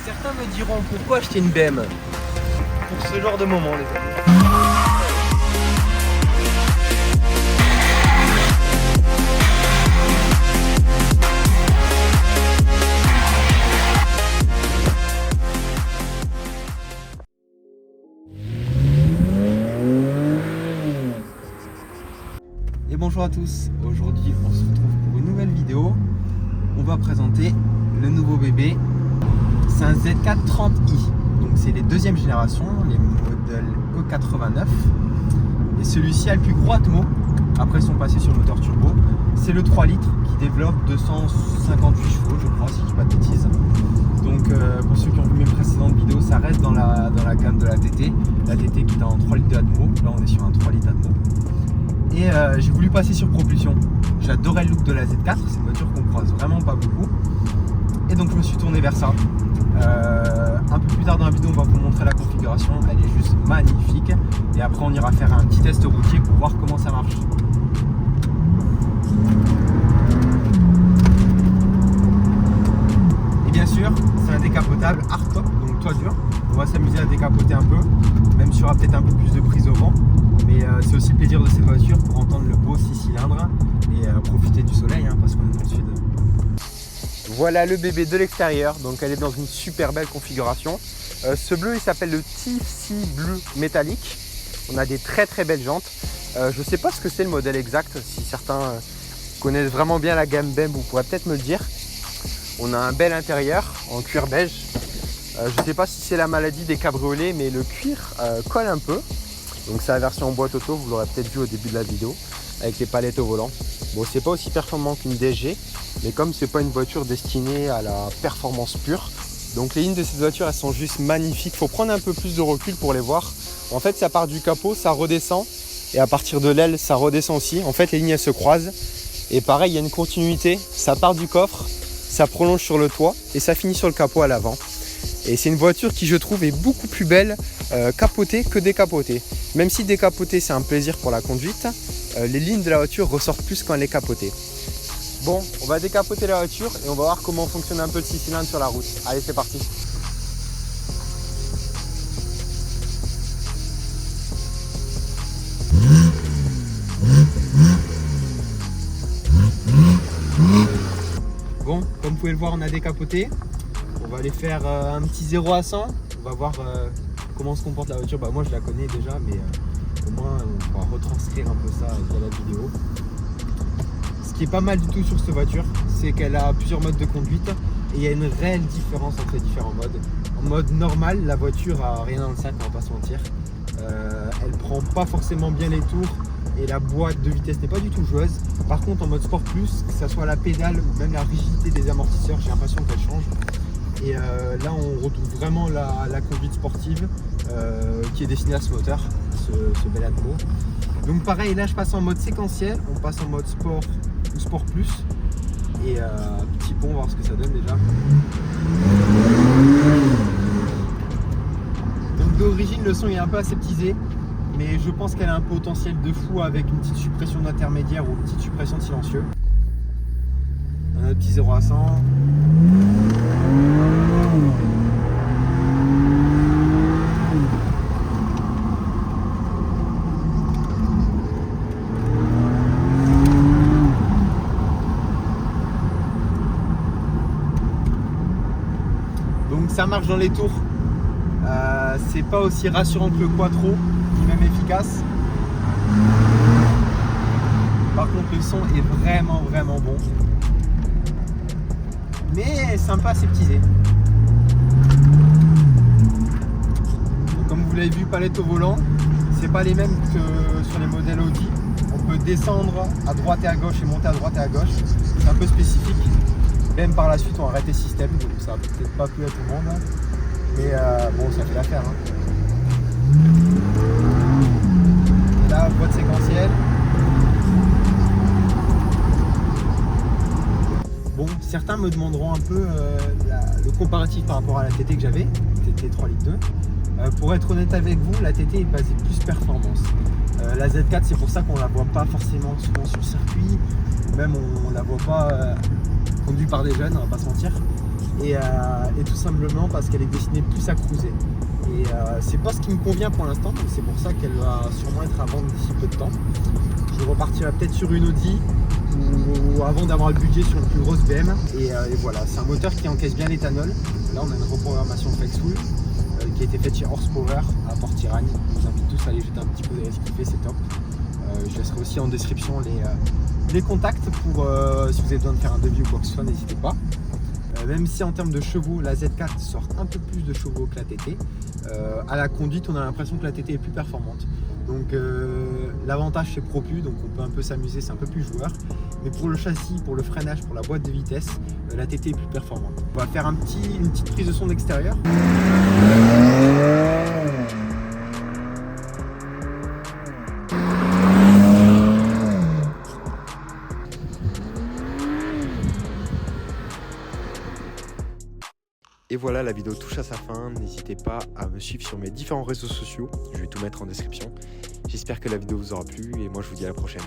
Certains me diront pourquoi acheter une BM. Pour ce genre de moment, les amis. Et bonjour à tous, aujourd'hui on se retrouve pour une nouvelle vidéo. On va présenter le nouveau bébé. C'est un Z4 30i, donc c'est les deuxième génération, les modèles E89. Et celui-ci a le plus gros atmo, après ils sont passés sur le moteur turbo. C'est le 3 litres qui développe 258 chevaux, je crois, si je dis pas de bêtises. Donc pour ceux qui ont vu mes précédentes vidéos, ça reste dans la gamme de la TT. La TT qui est en 3 litres d'atmo, là on est sur un 3 litres d'atmo. Et j'ai voulu passer sur propulsion. J'adorais le look de la Z4, c'est une voiture qu'on croise vraiment pas beaucoup. Et donc je me suis tourné vers ça. Un peu plus tard dans la vidéo, on va vous montrer la configuration. Elle est juste magnifique. Et après, on ira faire un petit test routier pour voir comment ça marche. Et bien sûr, c'est un décapotable hardtop, donc toit dur. On va s'amuser à décapoter un peu, même s'il y aura peut-être un peu plus de prise au vent. Mais c'est aussi le plaisir de cette voiture pour entendre le beau 6 cylindres et profiter du soleil, hein, parce qu'on est dans le sud. Voilà le bébé de l'extérieur, donc elle est dans une super belle configuration. Ce bleu il s'appelle le TC Blue métallique. On a des très belles jantes. Je ne sais pas ce que c'est le modèle exact, si certains connaissent vraiment bien la gamme BEM, vous pourrez peut-être me le dire. On a un bel intérieur en cuir beige. Je ne sais pas si c'est la maladie des cabriolets, mais le cuir colle un peu. Donc c'est la version en boîte auto, vous l'aurez peut-être vu au début de la vidéo, avec les palettes au volant. Bon, c'est pas aussi performant qu'une DSG, mais comme c'est pas une voiture destinée à la performance pure, donc les lignes de cette voiture elles sont juste magnifiques. Faut prendre un peu plus de recul pour les voir. En fait, ça part du capot, ça redescend, et à partir de l'aile, ça redescend aussi. En fait, les lignes elles se croisent, et pareil, il y a une continuité. Ça part du coffre, ça prolonge sur le toit, et ça finit sur le capot à l'avant. Et c'est une voiture qui, je trouve, est beaucoup plus belle capotée que décapotée. Même si décapotée, c'est un plaisir pour la conduite, les lignes de la voiture ressortent plus quand elle est capotée. Bon, on va décapoter la voiture et on va voir comment fonctionne un peu le 6 cylindres sur la route. Allez, c'est parti. Bon, comme vous pouvez le voir, on a décapoté. On va aller faire un petit 0 à 100. On va voir comment se comporte la voiture. Bah, moi, je la connais déjà, mais au moins, on pourra retranscrire un peu ça via la vidéo. Ce qui est pas mal du tout sur cette voiture, c'est qu'elle a plusieurs modes de conduite et il y a une réelle différence entre les différents modes. En mode normal, la voiture a rien dans le sac, on va pas se mentir. Elle prend pas forcément bien les tours et la boîte de vitesse n'est pas du tout joueuse. Par contre, en mode sport plus, que ce soit la pédale ou même la rigidité des amortisseurs, j'ai l'impression qu'elle change. Et là, on retrouve vraiment la conduite sportive qui est destinée à ce moteur, ce bel atmo. Donc pareil, là je passe en mode séquentiel, on passe en mode sport ou sport plus. Et petit pont, on va voir ce que ça donne déjà. Donc d'origine, le son est un peu aseptisé, mais je pense qu'elle a un potentiel de fou avec une petite suppression d'intermédiaire ou une petite suppression de silencieux. Un petit 0 à 100. Donc ça marche dans les tours. C'est pas aussi rassurant que le Quattro, ni même efficace. Par contre, le son est vraiment bon. Mais sympa aseptisé. Donc, comme vous l'avez vu, palette au volant, c'est pas les mêmes que sur les modèles Audi. On peut descendre à droite et à gauche et monter à droite et à gauche. C'est un peu spécifique. Même par la suite, on a arrêté système, donc ça va peut-être pas plu à tout le monde. Mais bon, ça fait l'affaire. Hein. Et là, boîte séquentielle. Bon, certains me demanderont un peu le comparatif par rapport à la TT que j'avais, TT 3 litres 2. Pour être honnête avec vous, la TT est basée plus performance. La Z4, c'est pour ça qu'on la voit pas forcément souvent sur circuit, ou même on la voit pas conduite par des jeunes, on va pas se mentir. et tout simplement parce qu'elle est destinée plus à cruiser. Et c'est pas ce qui me convient pour l'instant, donc c'est pour ça qu'elle va sûrement être à vendre d'ici peu de temps. Je repartirai peut-être sur une Audi ou avant d'avoir le budget sur une plus grosse BM. Et voilà, c'est un moteur qui encaisse bien l'éthanol. Là on a une reprogrammation FlexFull qui a été faite chez Horsepower à Port-Iragne. Je vous invite tous à aller jeter un petit coup d'œil à ce qu'il fait, c'est top. Je laisserai aussi en description les contacts pour si vous avez besoin de faire un devis ou quoi que ce soit, n'hésitez pas. Même si en termes de chevaux, la Z4 sort un peu plus de chevaux que la TT, à la conduite, on a l'impression que la TT est plus performante. Donc l'avantage c'est ProPu, donc on peut un peu s'amuser, c'est un peu plus joueur. Mais pour le châssis, pour le freinage, pour la boîte de vitesse, la TT est plus performante. On va faire une petite prise de son d'extérieur. Et voilà, la vidéo touche à sa fin. N'hésitez pas à me suivre sur mes différents réseaux sociaux. Je vais tout mettre en description. J'espère que la vidéo vous aura plu et moi je vous dis à la prochaine.